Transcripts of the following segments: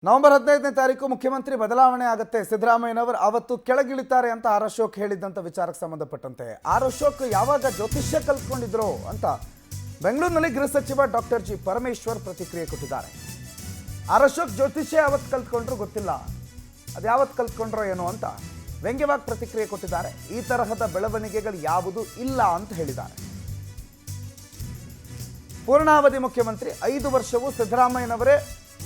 November 15ನೇ ತಾರೀಕು ಮುಖ್ಯಮಂತ್ರಿ ಬದಲಾವಣೆ ಆಗುತ್ತೆ. ಸಿದ್ದರಾಮಯ್ಯನವರು ಅವತ್ತು ಕೆಳಗಿಳಿತಾರೆ ಅಂತ ಆರ್ ಅಶೋಕ್ ಹೇಳಿದಂತ ವಿಚಾರಕ್ಕೆ ಸಂಬಂಧಪಟ್ಟಂತೆ ಆರ್ ಅಶೋಕ್ ಯಾವಾಗ ಜ್ಯೋತಿಷ್ಯ ಕಲ್ತ್ಕೊಂಡಿದ್ರು ಅಂತ ಬೆಂಗಳೂರಿನಲ್ಲಿ ಗೃಹ ಸಚಿವ ಡಾಕ್ಟರ್ ಜಿ ಪರಮೇಶ್ವರ್ ಪ್ರತಿಕ್ರಿಯೆ ಕೊಟ್ಟಿದ್ದಾರೆ. ಆರ್ ಅಶೋಕ್ ಜ್ಯೋತಿಷ್ಯ ಯಾವತ್ತು ಕಲ್ತ್ಕೊಂಡ್ರು ಗೊತ್ತಿಲ್ಲ, ಅದು ಯಾವತ್ತು ಕಲ್ತ್ಕೊಂಡ್ರೋ ಏನೋ ಅಂತ ವ್ಯಂಗ್ಯವಾಗಿ ಪ್ರತಿಕ್ರಿಯೆ ಕೊಟ್ಟಿದ್ದಾರೆ. ಈ ತರಹದ ಬೆಳವಣಿಗೆಗಳು ಯಾವುದೂ ಇಲ್ಲ ಅಂತ ಹೇಳಿದ್ದಾರೆ. ಪೂರ್ಣಾವಧಿ ಮುಖ್ಯಮಂತ್ರಿ 5 ವರ್ಷವೂ ಸಿದ್ದರಾಮಯ್ಯನವರೇ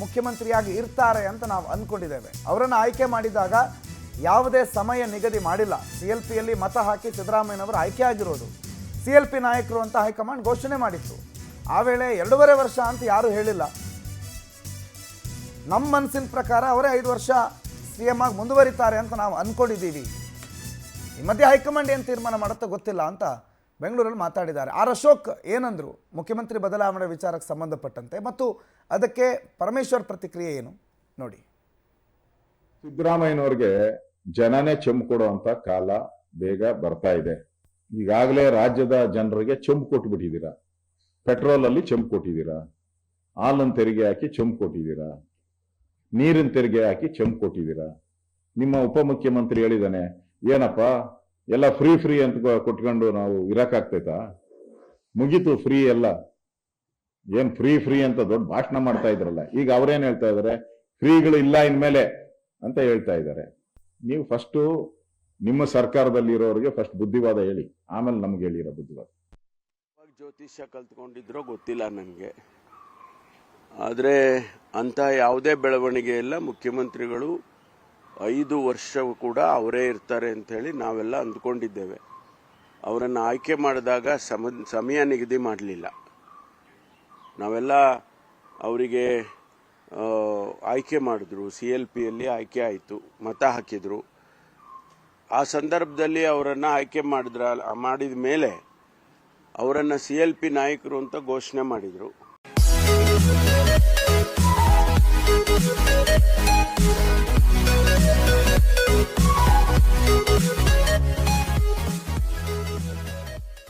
ಮುಖ್ಯಮಂತ್ರಿಯಾಗಿ ಇರ್ತಾರೆ ಅಂತ ನಾವು ಅಂದ್ಕೊಂಡಿದ್ದೇವೆ. ಅವರನ್ನು ಆಯ್ಕೆ ಮಾಡಿದಾಗ ಯಾವುದೇ ಸಮಯ ನಿಗದಿ ಮಾಡಿಲ್ಲ. CLPಯಲ್ಲಿ ಮತ ಹಾಕಿ ಸಿದ್ದರಾಮಯ್ಯನವರು ಆಯ್ಕೆ ಆಗಿರೋದು. CLP ನಾಯಕರು ಅಂತ ಹೈಕಮಾಂಡ್ ಘೋಷಣೆ ಮಾಡಿತ್ತು. ಆ ವೇಳೆ 2.5 ವರ್ಷ ಅಂತ ಯಾರೂ ಹೇಳಿಲ್ಲ. ನಮ್ಮ ಮನಸ್ಸಿನ ಪ್ರಕಾರ ಅವರೇ 5 ವರ್ಷ CM ಆಗಿ ಮುಂದುವರಿತಾರೆ ಅಂತ ನಾವು ಅಂದ್ಕೊಂಡಿದ್ದೀವಿ. ಈ ಮಧ್ಯೆ ಹೈಕಮಾಂಡ್ ಏನು ತೀರ್ಮಾನ ಮಾಡುತ್ತೋ ಗೊತ್ತಿಲ್ಲ ಅಂತ ಬೆಂಗಳೂರಲ್ಲಿ ಮಾತಾಡಿದ್ದಾರೆ. ಆರ್ ಅಶೋಕ್ ಏನಂದ್ರು ಮುಖ್ಯಮಂತ್ರಿ ಬದಲಾವಣೆ ವಿಚಾರಕ್ಕೆ ಸಂಬಂಧಪಟ್ಟಂತೆ ಮತ್ತು ಅದಕ್ಕೆ ಪರಮೇಶ್ವರ್ ಪ್ರತಿಕ್ರಿಯೆ ಏನು ನೋಡಿ. ಸಿದ್ದರಾಮಯ್ಯನವ್ರಿಗೆ ಜನನೇ ಚೆಂಬು ಕೊಡುವಂತ ಕಾಲ ಬೇಗ ಬರ್ತಾ ಇದೆ. ಈಗಾಗಲೇ ರಾಜ್ಯದ ಜನರಿಗೆ ಚೆಂಬು ಕೊಟ್ಬಿಟ್ಟಿದ್ದೀರಾ. ಪೆಟ್ರೋಲ್ ಅಲ್ಲಿ ಚೆಂಬು ಕೊಟ್ಟಿದ್ದೀರಾ, ಹಾಲಿನ ತೆರಿಗೆ ಹಾಕಿ ಚೆಂಬು ಕೊಟ್ಟಿದ್ದೀರಾ, ನೀರಿನ ತೆರಿಗೆ ಹಾಕಿ ಚೆಂಬು ಕೊಟ್ಟಿದ್ದೀರಾ. ನಿಮ್ಮ ಉಪಮುಖ್ಯಮಂತ್ರಿ ಹೇಳಿದಾನೆ, ಏನಪ್ಪ ಎಲ್ಲ ಫ್ರೀ ಅಂತ ಕೊಟ್ಕೊಂಡು ನಾವು ಇರಕ್ಕಾಗ್ತೈತಾ? ಮುಗೀತು ಫ್ರೀ ಎಲ್ಲ. ಏನ್ ಫ್ರೀ ಅಂತ ದೊಡ್ಡ ಭಾಷಣ ಮಾಡ್ತಾ ಇದ್ರಲ್ಲ, ಈಗ ಅವ್ರೇನ್ ಹೇಳ್ತಾ ಇದಾರೆ? ಫ್ರೀಗಳು ಇಲ್ಲ ಇನ್ಮೇಲೆ ಅಂತ ಹೇಳ್ತಾ ಇದ್ದಾರೆ. ನೀವು ಫಸ್ಟ್ ನಿಮ್ಮ ಸರ್ಕಾರದಲ್ಲಿ ಇರೋರಿಗೆ ಫಸ್ಟ್ ಬುದ್ಧಿವಾದ ಹೇಳಿ, ಆಮೇಲೆ ನಮ್ಗೆ ಹೇಳಿರೋ ಬುದ್ಧಿವಾದ. ಜ್ಯೋತಿಷ್ಯ ಕಲ್ತ್ಕೊಂಡಿದ್ರೋ ಗೊತ್ತಿಲ್ಲ ನನಗೆ, ಆದರೆ ಅಂತ ಯಾವುದೇ ಬೆಳವಣಿಗೆ ಇಲ್ಲ. ಮುಖ್ಯಮಂತ್ರಿಗಳು 5 ವರ್ಷವೂ ಕೂಡ ಅವರೇ ಇರ್ತಾರೆ ಅಂತ ಹೇಳಿ ನಾವೆಲ್ಲ ಅಂದ್ಕೊಂಡಿದ್ದೇವೆ. ಅವರನ್ನು ಆಯ್ಕೆ ಮಾಡಿದಾಗ ಸಮಯ ನಿಗದಿ ಮಾಡಲಿಲ್ಲ. ನಾವೆಲ್ಲ ಅವರಿಗೆ ಆಯ್ಕೆ ಮಾಡಿದ್ರು, CLPಯಲ್ಲಿ ಆಯ್ಕೆ ಆಯಿತು, ಮತ ಹಾಕಿದ್ರು. ಆ ಸಂದರ್ಭದಲ್ಲಿ ಅವರನ್ನು ಆಯ್ಕೆ ಮಾಡಿದ ಮೇಲೆ ಅವರನ್ನು CLP ನಾಯಕರು ಅಂತ ಘೋಷಣೆ ಮಾಡಿದರು.